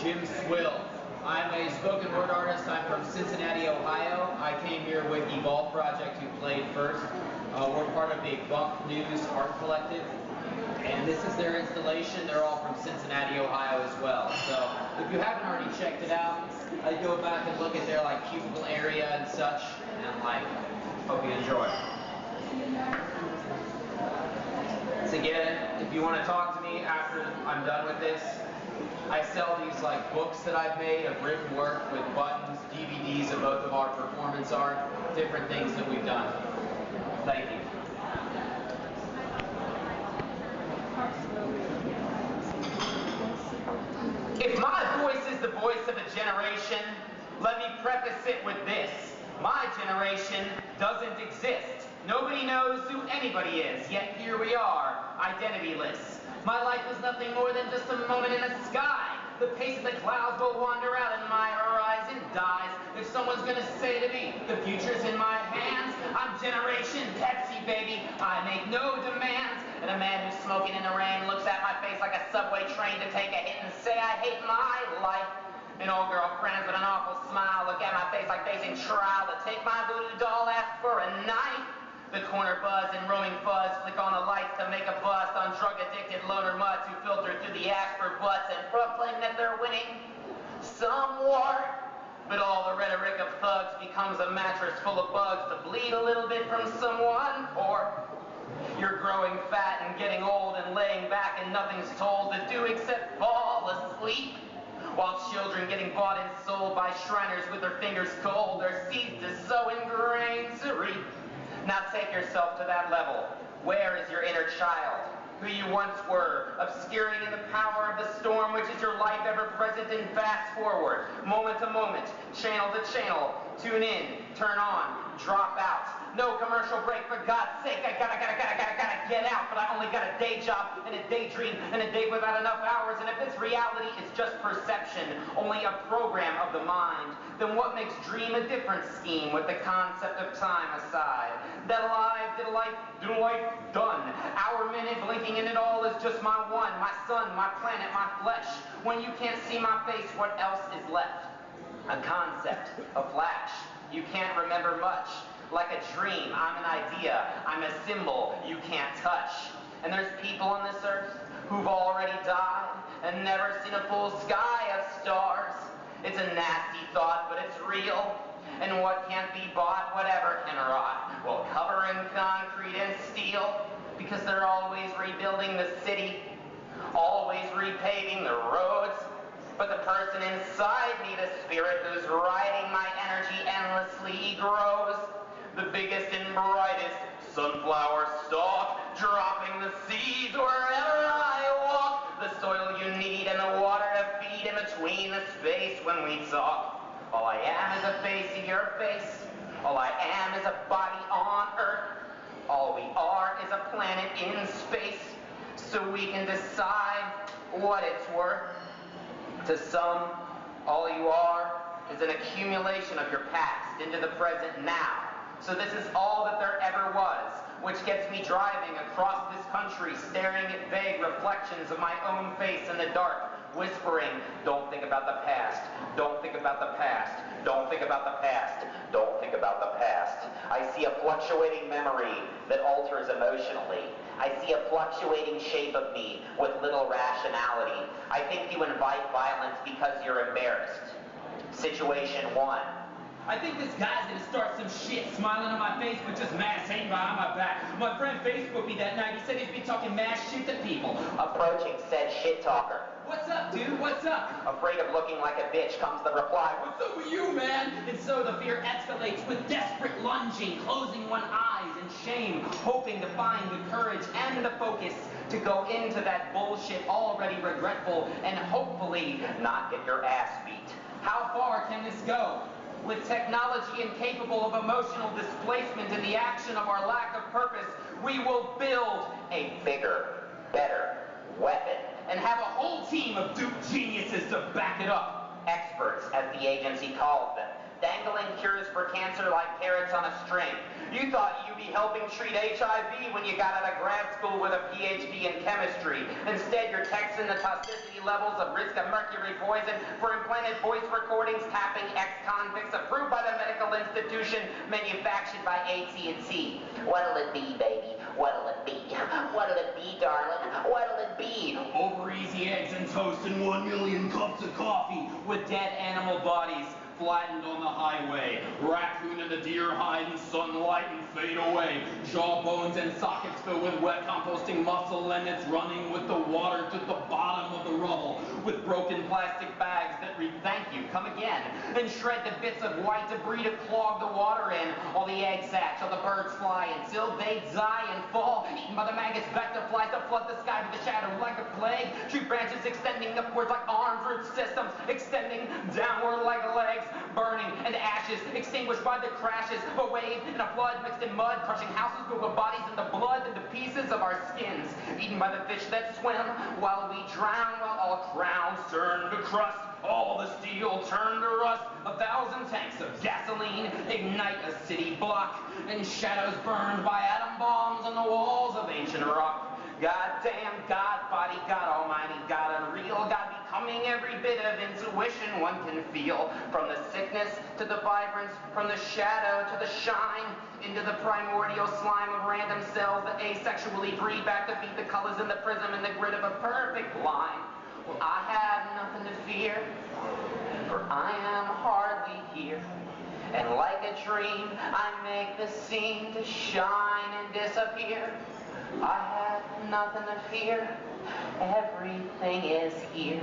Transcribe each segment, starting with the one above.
Jim Swill. I'm a spoken word artist. I'm from Cincinnati, Ohio. I came here with Evolve Project, who played first. We're part of the Bump News Art Collective, and this is their installation. They're all from Cincinnati, Ohio as well. So if you haven't already checked it out, I'd go back and look at their cubicle area and such, and hope you enjoy. So again, if you want to talk to me after I'm done with this, I sell these books that I've made of written work with buttons, DVDs of both of our performance art, different things that we've done. Thank you. If my voice is the voice of a generation, let me preface it with this. My generation doesn't exist. Nobody knows who anybody is, yet here we are, identityless. My life is nothing more than just a moment in the sky. The pace of the clouds will wander out and my horizon dies. If someone's gonna say to me, the future's in my hands, I'm Generation Pepsi, baby. I make no demands. And a man who's smoking in the rain looks at my face like a subway train to take a hit and say I hate my life. And old girlfriends with an awful smile look at my face like facing trial to take my voodoo doll, ask for a knife. The corner buzz and roaming fuzz flick on the lights to make a bust on drug-addicted loner mutts who filter through the ash for butts and proclaim that they're winning some war. But all the rhetoric of thugs becomes a mattress full of bugs to bleed a little bit from someone. Or you're growing fat and getting old and laying back and nothing's told to do except fall asleep. While children getting bought and sold by Shriners with their fingers cold, their seeds to sow and grains to reap. Now take yourself to that level. Where is your inner child? Who you once were, obscuring in the power of the storm, which is your life ever present and fast forward, moment to moment, channel to channel, tune in, turn on, drop out. No commercial break, for God's sake, I gotta get out, but I only got a day job and a daydream and a day without enough hours, and if this reality is just perception, only a program of the mind, then what makes dream a different scheme with the concept of time aside? That alive, did a life done. Hour, minute, blinking in it all is just my one, my sun, my planet, my flesh. When you can't see my face, what else is left? A concept, a flash. You can't remember much. Like a dream, I'm an idea, I'm a symbol you can't touch. And there's people on this earth who've already died and never seen a full sky of stars. It's a nasty thought, but it's real. And what can't be bought, whatever can rot, will cover in concrete and steel, because they're always rebuilding the city, always repaving the roads. But the person inside me, the spirit who's riding my energy endlessly, grows. The biggest and brightest sunflower stalk, dropping the seeds wherever I walk. The soil you need and the water to feed in between the space when we talk. All I am is a face of your face. All I am is a body on Earth. All we are is a planet in space. So we can decide what it's worth. To some, all you are is an accumulation of your past into the present now. So this is all that there ever was, which gets me driving across this country, staring at vague reflections of my own face in the dark, whispering, don't think about the past, don't think about the past, don't think about the past, don't think about the past. I see a fluctuating memory that alters emotionally. I see a fluctuating shape of me with little rationality. I think you invite violence because you're embarrassed. Situation 1. I think this guy's gonna start some shit, smiling on my face, but just mad hating behind my back. My friend Facebooked me that night. He said he's been talking mad shit to people. Approaching said shit talker. What's up, dude? What's up? Afraid of looking like a bitch comes the reply. What's up with you, man? And so the fear escalates with desperate lunging, closing one's eyes in shame, hoping to find the courage and the focus to go into that bullshit already regretful and hopefully not get your ass beat. How far can this go? With technology incapable of emotional displacement in the action of our lack of purpose, we will build a bigger, better weapon. And have a whole team of duped geniuses to back it up. Experts, as the agency calls them, dangling cures for cancer like carrots on a string. You thought you'd be helping treat HIV when you got out of grad school with a PhD in chemistry. Instead, you're texting the toxicity levels of risk of mercury poison for implanted voice recordings tapping ex-convicts approved by the medical institution manufactured by AT&T. What'll it be, baby? What'll it be? What'll it be, darling? What'll it be? Over easy eggs and toast and 1 million cups of coffee with dead animal bodies flattened on the highway. Raccoon and the deer hide in sunlight and fade away. Jawbones and sockets filled with wet composting muscle, and it's running with the water to the bottom of the rubble. With broken plastic bags that read thank you, come again. And shred the bits of white debris to clog the water in. All the egg sacs, all the birds fly until they die and fall. Eaten by the maggots, vector flies that flood the sky with a shadow like a plague. Tree branches extending upwards like arms, root systems extending downward like legs. Burning and ashes, extinguished by the crashes of a wave and a flood mixed in mud, crushing houses filled with bodies and the blood into pieces of our skins, eaten by the fish that swim while we drown, while all crowns turn to crust, all the steel turn to rust. 1,000 tanks of gasoline ignite a city block, and shadows burned by atom bombs on the walls of ancient rock. Goddamn God, body, God almighty, God unreal, God becoming every bit of intuition one can feel. From the sickness to the vibrance, from the shadow to the shine, into the primordial slime of random cells that asexually breed back to beat the colors in the prism in the grid of a perfect line. Well, I have nothing to fear, for I am hardly here. And like a dream, I make the scene to shine and disappear. I have nothing to fear, everything is here.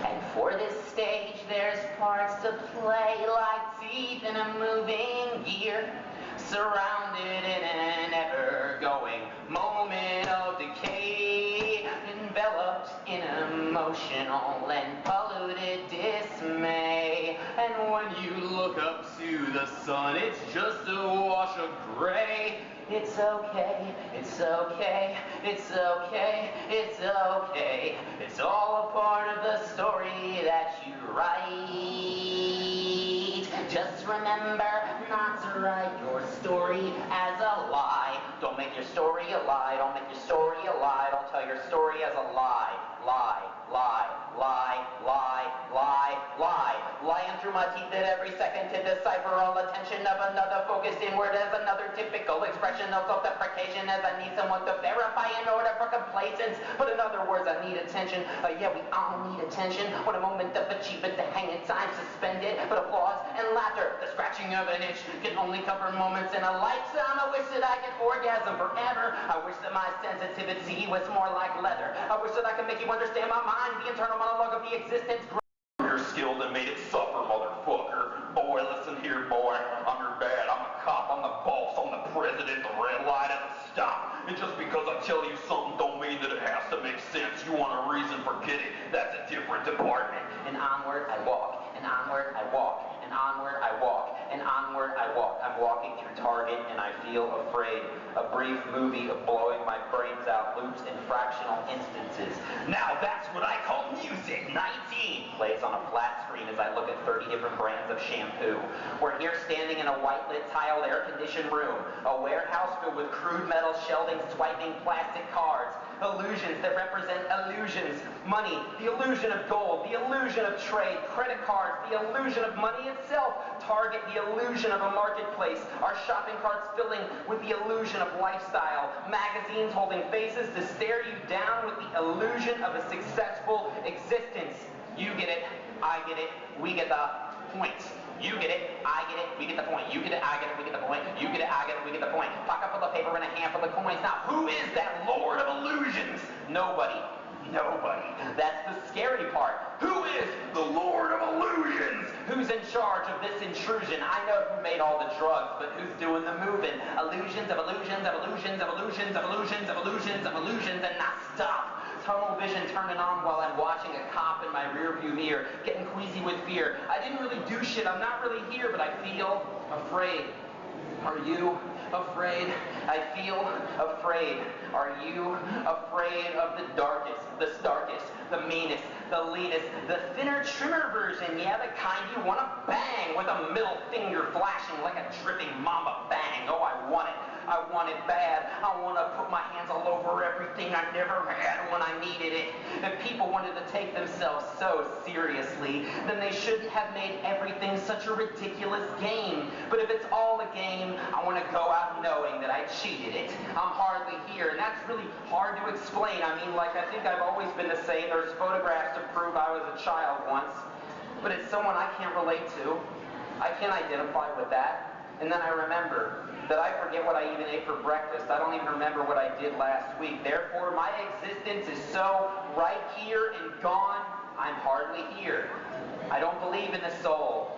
And for this stage there's parts to play like teeth in a moving gear, surrounded in an ever-going moment of decay, enveloped in emotional and polluted dismay. And when you look up to the sun, it's just a wash of gray. It's okay, it's okay, it's okay, it's okay. It's all a part of the story that you write. Just remember not to write your story as a lie. Don't make your story a lie, don't make your story a lie. Don't tell your story as a lie. Lie, lie, lie, lie, lie, lie. Lying through my teeth at every second to decipher all attention of another focused inward as another typical expression of self-deprecation as I need someone to verify in order for complacence. But in other words, I need attention. Yeah, we all need attention. When a moment of achievement to hang in time suspended. But applause and laughter, the scratching of an itch can only cover moments in a lifetime. I wish that I could orgasm forever. I wish that my sensitivity was more like leather. I wish that I could make you understand my mind, the internal monologue of the existence. You're skilled and made it suffer, motherfucker. Boy, listen here, boy. I'm your dad. I'm a cop. I'm the boss. I'm the president. The red light at the stop. And just because I tell you something don't mean that it has to make sense. You want a reason for getting. That's a different department. And onward I walk. And onward I walk. And onward I walk. And onward I walk. I'm walking through Target and I feel afraid. A brief movie of blowing my brains out loops in fractional instances. Now that's what I call music. 19 plays on a flat screen as I look at 30 different brands of shampoo. We're here standing in a white-lit, tiled, air-conditioned room. A warehouse filled with crude metal shelving, swiping plastic cards. Illusions that represent illusions. Money, the illusion of gold, the illusion of trade, credit cards, the illusion of money itself. Target, the illusion of a marketplace. Our shopping carts filling with the illusion of lifestyle. Magazines holding faces to stare you down with the illusion of a successful existence. You get it, I get it, we get the point. You get it, I get it, we get the point. You get it, I get it, we get the point. You get it, I get it, we get the point. Pocket full of paper and a handful of coins. Now, who is that Lord of Illusions? Nobody. Nobody. That's the scary part. Who is the Lord of Illusions? Who's in charge of this intrusion? I know who made all the drugs, but who's doing the moving? Illusions of illusions of illusions of illusions of illusions of illusions of illusions, and not stop. Tunnel vision turning on while I'm watching a cop in my rearview mirror, getting queasy with fear. I didn't really do shit. I'm not really here, but I feel afraid. Are you afraid? I feel afraid. Are you afraid of the darkest, the starkest, the meanest, the leanest, the thinner, trimmer version, yeah, the kind you want to bang with a middle finger flashing like a dripping mama bang. Oh, I want it. I want it bad. I want to put my hands all over everything I never had when I needed it. If people wanted to take themselves so seriously, then they shouldn't have made everything such a ridiculous game. But if it's all a game, I want to go out knowing that I cheated it. I'm hardly here, and that's really hard to explain. I mean, like, I think I've always been the same. There's photographs to prove I was a child once, but it's someone I can't relate to. I can't identify with that. And then I remember that I forget what I even ate for breakfast. I don't even remember what I did last week. Therefore, my existence is so right here and gone, I'm hardly here. I don't believe in the soul.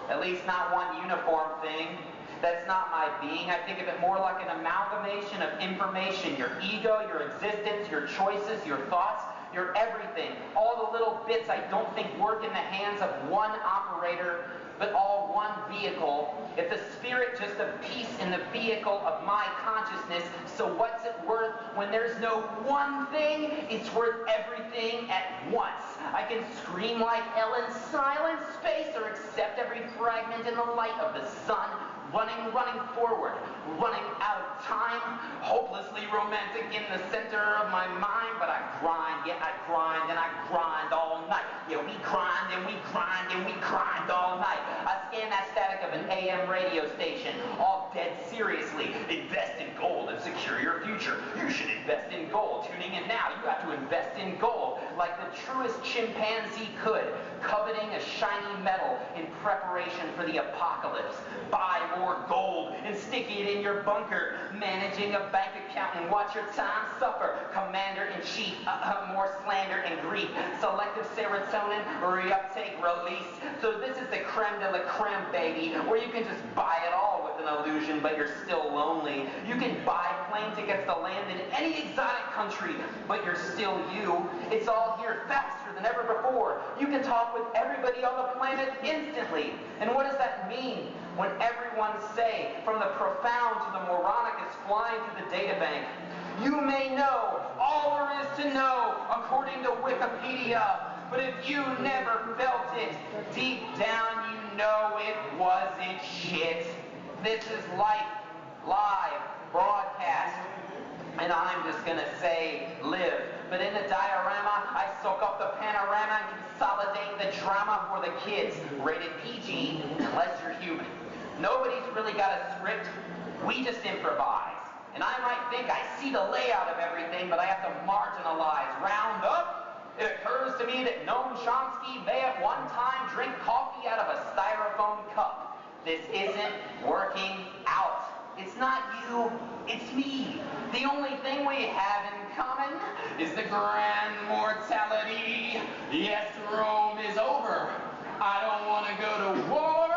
At least not one uniform thing. That's not my being. I think of it more like an amalgamation of information. Your ego, your existence, your choices, your thoughts, your everything. All the little bits I don't think work in the hands of one operator, but all one vehicle. If the spirit just a piece in the vehicle of my consciousness, so what's it worth when there's no one thing? It's worth everything at once. I can scream like hell in silent space or accept every fragment in the light of the sun. Running forward, running out of time, hopelessly romantic in the center of my mind, but I grind, yeah, I grind, and I grind all night. Yeah, we grind, and we grind, and we grind all night. I scan that static of an AM radio station, all dead seriously. Invest in gold and secure your future. You should invest in gold. Tuning in now, you have to invest in gold, like the truest chimpanzee could, coveting a shiny metal in preparation for the apocalypse. Buy more gold and stick it in your bunker. Managing a bank account and watch your time suffer. Commander-in-chief, more slander and grief. Selective serotonin, reuptake, release. So this is the creme de la creme, baby, where you can just buy it all with an illusion, but you're still lonely. You can buy plane tickets to land in any exotic country, but you're still you. It's all here faster than ever before. You can talk with everybody on the planet instantly. And what does that mean? When everyone say, from the profound to the moronic is flying to the data bank. You may know all there is to know according to Wikipedia, but if you never felt it, deep down you know it wasn't shit. This is life, live, broadcast, and I'm just gonna say live. But in the diorama, I soak up the panorama and consolidate the drama for the kids. Rated PG, unless you're human. Nobody's really got a script. We just improvise. And I might think I see the layout of everything, but I have to marginalize, round up. It occurs to me that Noam Chomsky may at one time drink coffee out of a styrofoam cup. This isn't working out. It's not you, it's me. The only thing we have in common is the grand mortality. Yes, Rome is over. I don't want to go to war.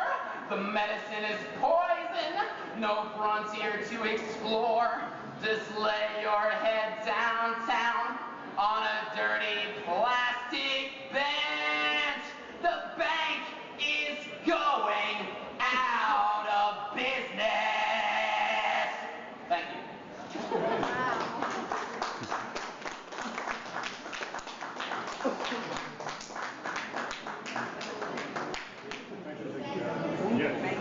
The medicine is poison. No frontier to explore. Just lay your head downtown on a dirty plastic bench. The bank is going out of business. Thank you. Yes.